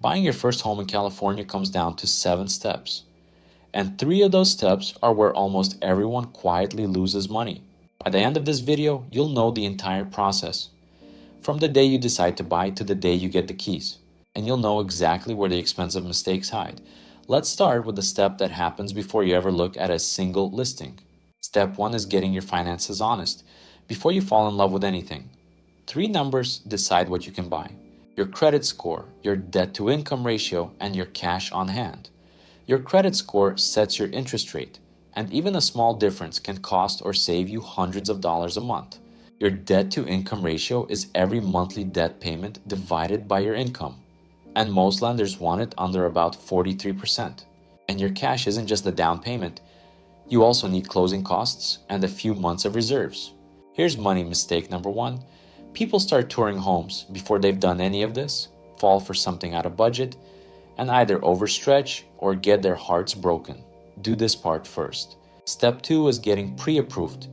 Buying your first home in California comes down to 7 steps. And 3 of those steps are where almost everyone quietly loses money. By the end of this video, you'll know the entire process, from the day you decide to buy to the day you get the keys, and you'll know exactly where the expensive mistakes hide. Let's start with the step that happens before you ever look at a single listing. Step 1 is getting your finances honest before you fall in love with anything. 3 numbers decide what you can buy: your credit score, your debt-to-income ratio, and your cash on hand. Your credit score sets your interest rate, and even a small difference can cost or save you hundreds of dollars a month. Your debt-to-income ratio is every monthly debt payment divided by your income, and most lenders want it under about 43%. And your cash isn't just the down payment, you also need closing costs and a few months of reserves. Here's money mistake number 1. People start touring homes before they've done any of this, fall for something out of budget, and either overstretch or get their hearts broken. Do this part first. Step 2 is getting pre-approved.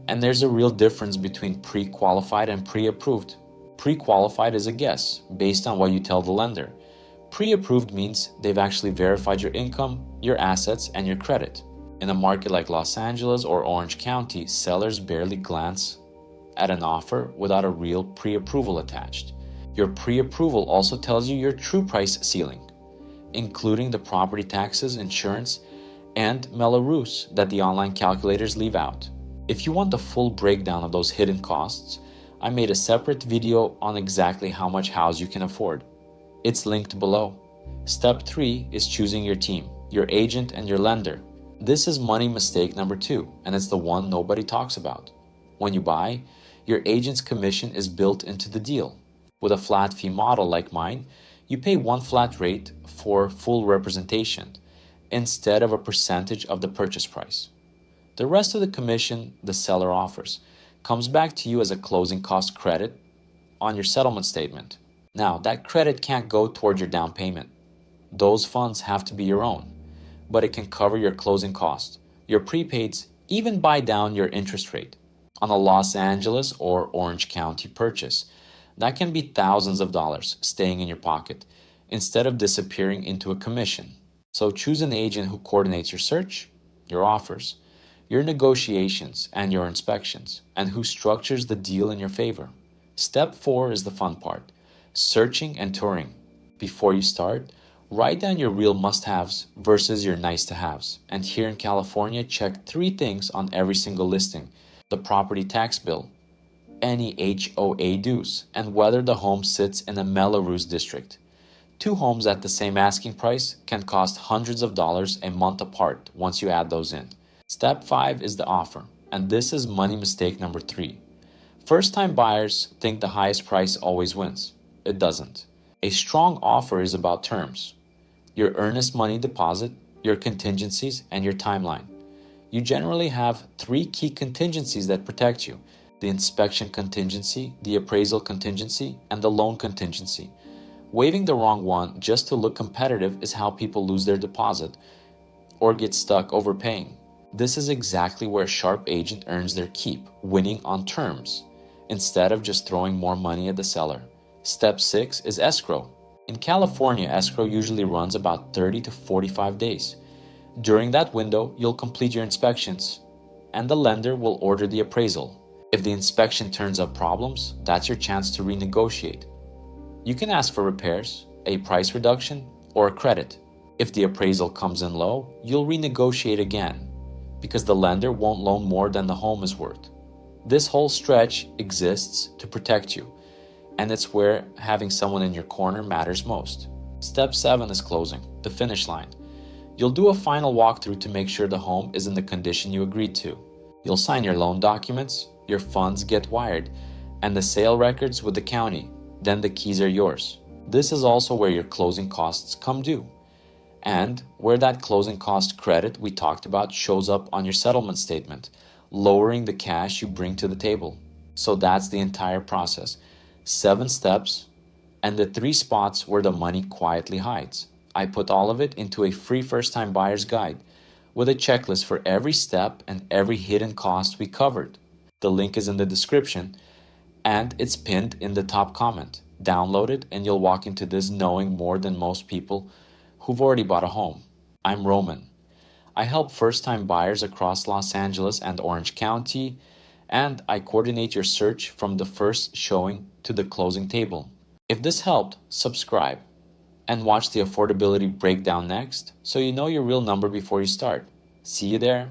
And there's a real difference between pre-qualified and pre-approved. Pre-qualified is a guess based on what you tell the lender. Pre-approved means they've actually verified your income, your assets, and your credit. In a market like Los Angeles or Orange County, sellers barely glance at an offer without a real pre-approval attached. Your pre-approval also tells you your true price ceiling, including the property taxes, insurance, and Mello-Roos that the online calculators leave out. If you want the full breakdown of those hidden costs, I made a separate video on exactly how much house you can afford. It's linked below. Step 3 is choosing your team, your agent, and your lender. This is money mistake number 2, and it's the one nobody talks about. When you buy, your agent's commission is built into the deal. With a flat fee model like mine, you pay one flat rate for full representation instead of a percentage of the purchase price. The rest of the commission the seller offers comes back to you as a closing cost credit on your settlement statement. Now, that credit can't go toward your down payment. Those funds have to be your own, but it can cover your closing costs, your prepaids, even buy down your interest rate. On a Los Angeles or Orange County purchase, that can be thousands of dollars staying in your pocket instead of disappearing into a commission. So choose an agent who coordinates your search, your offers, your negotiations, and your inspections, and who structures the deal in your favor. Step 4 is the fun part: searching and touring. Before you start, write down your real must-haves versus your nice-to-haves. And here in California, check 3 things on every single listing: the property tax bill, any HOA dues, and whether the home sits in a Mello-Roos district. 2 homes at the same asking price can cost hundreds of dollars a month apart once you add those in. Step 5 is the offer, and this is money mistake number 3. First-time buyers think the highest price always wins. It doesn't. A strong offer is about terms: your earnest money deposit, your contingencies, and your timeline. You generally have 3 key contingencies that protect you: the inspection contingency, the appraisal contingency, and the loan contingency. Waiving the wrong one just to look competitive is how people lose their deposit or get stuck overpaying. This is exactly where a sharp agent earns their keep, winning on terms, instead of just throwing more money at the seller. Step 6 is escrow. In California, escrow usually runs about 30 to 45 days. During that window, you'll complete your inspections, and the lender will order the appraisal. If the inspection turns up problems, that's your chance to renegotiate. You can ask for repairs, a price reduction, or a credit. If the appraisal comes in low, you'll renegotiate again, because the lender won't loan more than the home is worth. This whole stretch exists to protect you, and it's where having someone in your corner matters most. Step 7 is closing, the finish line. You'll do a final walkthrough to make sure the home is in the condition you agreed to. You'll sign your loan documents, your funds get wired, and the sale records with the county. Then the keys are yours. This is also where your closing costs come due, and where that closing cost credit we talked about shows up on your settlement statement, lowering the cash you bring to the table. So that's the entire process. 7 steps, and the 3 spots where the money quietly hides. I put all of it into a free first-time buyer's guide with a checklist for every step and every hidden cost we covered. The link is in the description, and it's pinned in the top comment. Download it and you'll walk into this knowing more than most people who've already bought a home. I'm Roman. I help first-time buyers across Los Angeles and Orange County, and I coordinate your search from the first showing to the closing table. If this helped, subscribe and watch the affordability breakdown next so you know your real number before you start. See you there.